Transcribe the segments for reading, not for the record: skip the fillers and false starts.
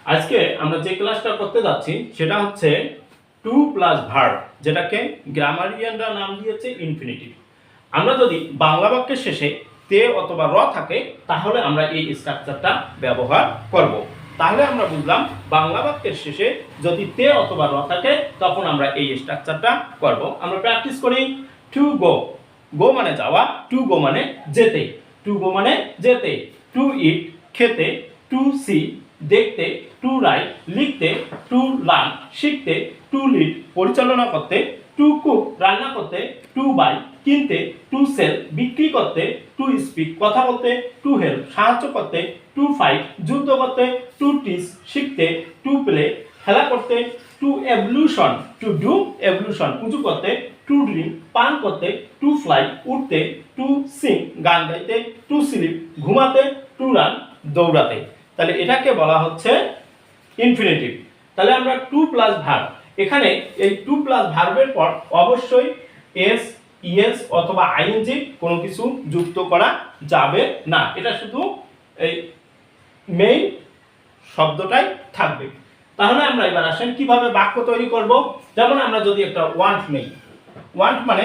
আজকে আমরা যে ক্লাসটা করতে যাচ্ছি সেটা হচ্ছে টু প্লাস ভার্ব, যেটাকে গ্রামারিয়ানরা নাম দিয়েছে ইনফিনিটিভ। আমরা যদি বাংলা বাক্যের শেষে তে অথবা র থাকে তাহলে আমরা এই স্ট্রাকচারটা ব্যবহার করব। তাহলে আমরা বুঝলাম বাংলা বাক্যের শেষে যদি তে অথবা র থাকে তখন আমরা এই স্ট্রাকচারটা করব। আমরা প্র্যাকটিস করি। টু গো, গো মানে যাওয়া, টু গো মানে যেতে, টু গো মানে যেতে, টু ইট খেতে, টু সি দেখতে, টু রাইট লিখতে, টু লার্ন শিখতে, টু লিড পরিচালনা করতে, টু কুক রান্না করতে, টু বাই কিনতে, টু সেল বিক্রি করতে, টু স্পিক কথা বলতে, টু হেল্প সাহায্য করতে, টু ফাইট যুদ্ধ করতে, টু টিচ শিখতে, টু প্লে খেলা করতে, to evolution to do evolution উঁচু করতে, টু ড্রিঙ্ক পান করতে, টু ফ্লাই উঠতে, টু সিং গান গাইতে, টু স্লিপ ঘুমাতে, টু রান দৌড়াতে। তাহলে এটাকে বলা হচ্ছে ইনফিনিটিভ। তাহলে আমরা টু প্লাস ভার্ব, এখানে এই টু প্লাস ভার্বের পর অবশ্যই এস, ইএস অথবা আইএনজি কোনো কিছু যুক্ত করা যাবে না। এটা শুধু এই মেইন শব্দটাই থাকবে। তাহলে আমরা এবার আসেন কিভাবে বাক্য তৈরি করব। যেমন আমরা যদি একটা ওয়ান্ট নেই, ওয়ান্ট মানে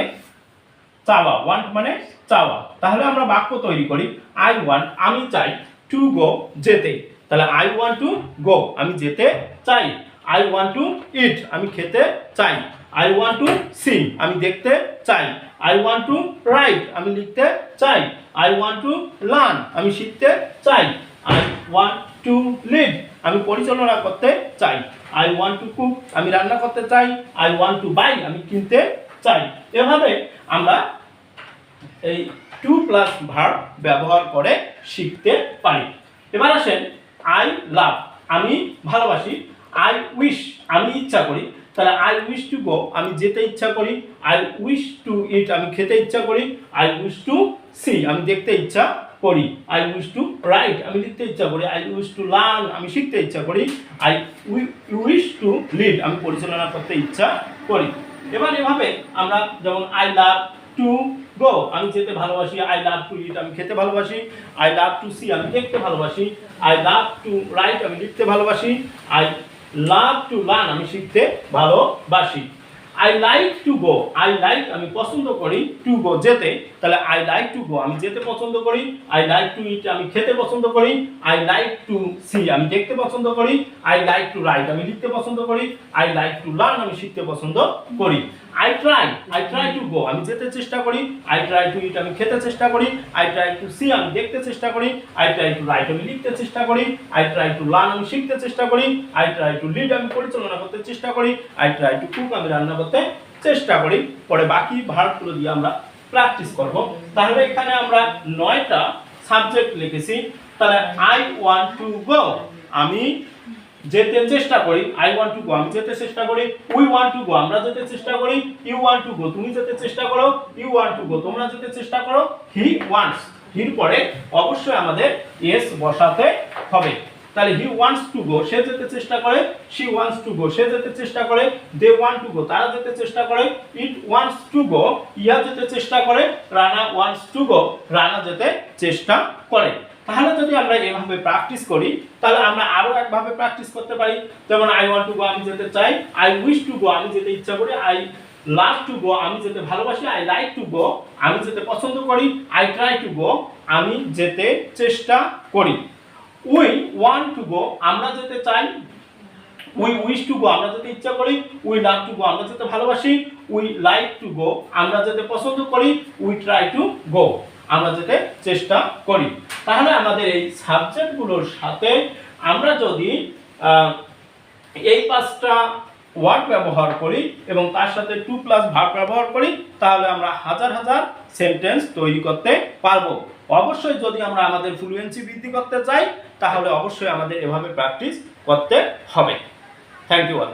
চাওয়া, ওয়ান্ট মানে চাওয়া, তাহলে আমরা বাক্য তৈরি করি আই ওয়ান্ট আমি চাই, টু গো যেতে, তাহলে আই ওয়ান্ট টু গো আমি যেতে চাই, আই ওয়ান্ট টু ইট আমি খেতে চাই, আই ওয়ান্ট টু সি আমি দেখতে চাই, আই ওয়ান্ট টু রাইট আমি লিখতে চাই, আই ওয়ান্ট টু লার্ন আমি শিখতে চাই, আই ওয়ান্ট টু লিড আমি পরিচালনা করতে চাই, আই ওয়ান্ট টু কুক আমি রান্না করতে চাই, আই ওয়ান্ট টু বাই আমি কিনতে চাই। এভাবে আমরা এই টু প্লাস ভার্ব ব্যবহার করে শিখতে পারি। এবার আসেন আই লাভ আমি ভালোবাসি, আই উইশ আমি ইচ্ছা করি, তাহলে আই উইশ টু গো আমি যেতে ইচ্ছা করি, আই উইশ টু ইট আমি খেতে ইচ্ছা করি, আই উইশ টু সি আমি দেখতে ইচ্ছা করি, আই উইশ টু রাইট আমি লিখতে ইচ্ছা করি, আই উইশ টু লার্ন আমি শিখতে ইচ্ছা করি, আই উইশ টু লিড আমি পরিচালনা করতে ইচ্ছা করি। এবার এভাবে আমরা যেমন আই লাভ টু গো আমি যেতে ভালোবাসি, আই লাভ টু ইট আমি খেতে ভালোবাসি, আই লাভ টু সি আমি দেখতে ভালোবাসি, আই লাভ টু রাইট আমি লিখতে ভালোবাসি, আই লাভ টু লার্ন আমি শিখতে ভালোবাসি। I like to go, I like আমি পছন্দ করি, টু গো যেতে, তাহলে আই লাইক টু গো আমি যেতে পছন্দ করি, আই লাইক টু ইট আমি খেতে পছন্দ করি, আই লাইক টু সি আমি দেখতে পছন্দ করি, আই লাইক টু রাইট আমি লিখতে পছন্দ করি, আই লাইক টু লার্ন আমি শিখতে পছন্দ করি। আই ট্রাই টু গো আমি যেতে চেষ্টা করি, আই ট্রাই টু ইট আমি খেতে চেষ্টা করি, আই ট্রাই টু সি আমি দেখতে চেষ্টা করি, আই ট্রাই টু রাইট আমি লিখতে চেষ্টা করি, আই ট্রাই টু লার্ন আমি শিখতে চেষ্টা করি, আই ট্রাই টু লিড আমি পরিচালনা করতে চেষ্টা করি, আই ট্রাই টু কুক আমি রান্না করতে চেষ্টা করি। পরে বাকি ভার্বগুলো দিয়ে আমরা প্র্যাকটিস করব। তাহলে এখানে আমরা 9টা সাবজেক্ট লিখেছি। তাহলে আই ওয়ান্ট টু গো আমি যেতে চেষ্টা করি, আই ওয়ান্ট টু গো আমি যেতে চেষ্টা করি, উই ওয়ান্ট টু গো আমরা যেতে চেষ্টা করি, ইউ ওয়ান্ট টু গো তুমি যেতে চেষ্টা করো, ইউ ওয়ান্ট টু গো তোমরা যেতে চেষ্টা করো, হি ওয়ান্টস হির পরে অবশ্যই আমাদের এস বসাতে হবে। তাহলে হি ওয়ান্টস টু গো সে যেতে চেষ্টা করে, শি ওয়ান্টস টু গো সে যেতে চেষ্টা করে, দে ওয়ান্ট টু গো তারা যেতে চেষ্টা করে, ইট ওয়ান্টস টু গো ইয়া যেতে চেষ্টা করে, Rana wants to go Rana যেতে চেষ্টা করে। তাহলে যদি আমরা এভাবে প্র্যাকটিস করি তাহলে আমরা আরো একভাবে প্র্যাকটিস করতে পারি। যেমন আই ওয়ান্ট টু গো আমি যেতে চাই, আই উইশ টু গো আমি যেতে ইচ্ছা করি, আই লাভ টু গো আমি যেতে ভালোবাসি, আই লাইক টু গো আমি যেতে পছন্দ করি, আই ট্রাই টু গো আমি যেতে চেষ্টা করি। উই ওয়ান্ট টু গো আমরা যেতে চাই, উই উইশ টু গো আমরা যেতে ইচ্ছা করি, উই লাভ টু গো আমরা যেতে ভালোবাসি, উই লাইক টু গো আমরা যেতে পছন্দ করি, উই ট্রাই টু গো আমরা যেতে চেষ্টা করি। তাহলে আমাদের এই সাবজেক্টগুলোর সাথে আমরা যদি এই 5টা ওয়ার্ড ব্যবহার করি এবং তার সাথে টু প্লাস ভার্ব ব্যবহার করি তাহলে আমরা হাজার হাজার সেন্টেন্স তৈরি করতে পারবো। অবশ্যই যদি আমরা আমাদের ফ্লুয়েন্সি বৃদ্ধি করতে চাই তাহলে অবশ্যই আমাদের এভাবে প্র্যাকটিস করতে হবে। Thank you all.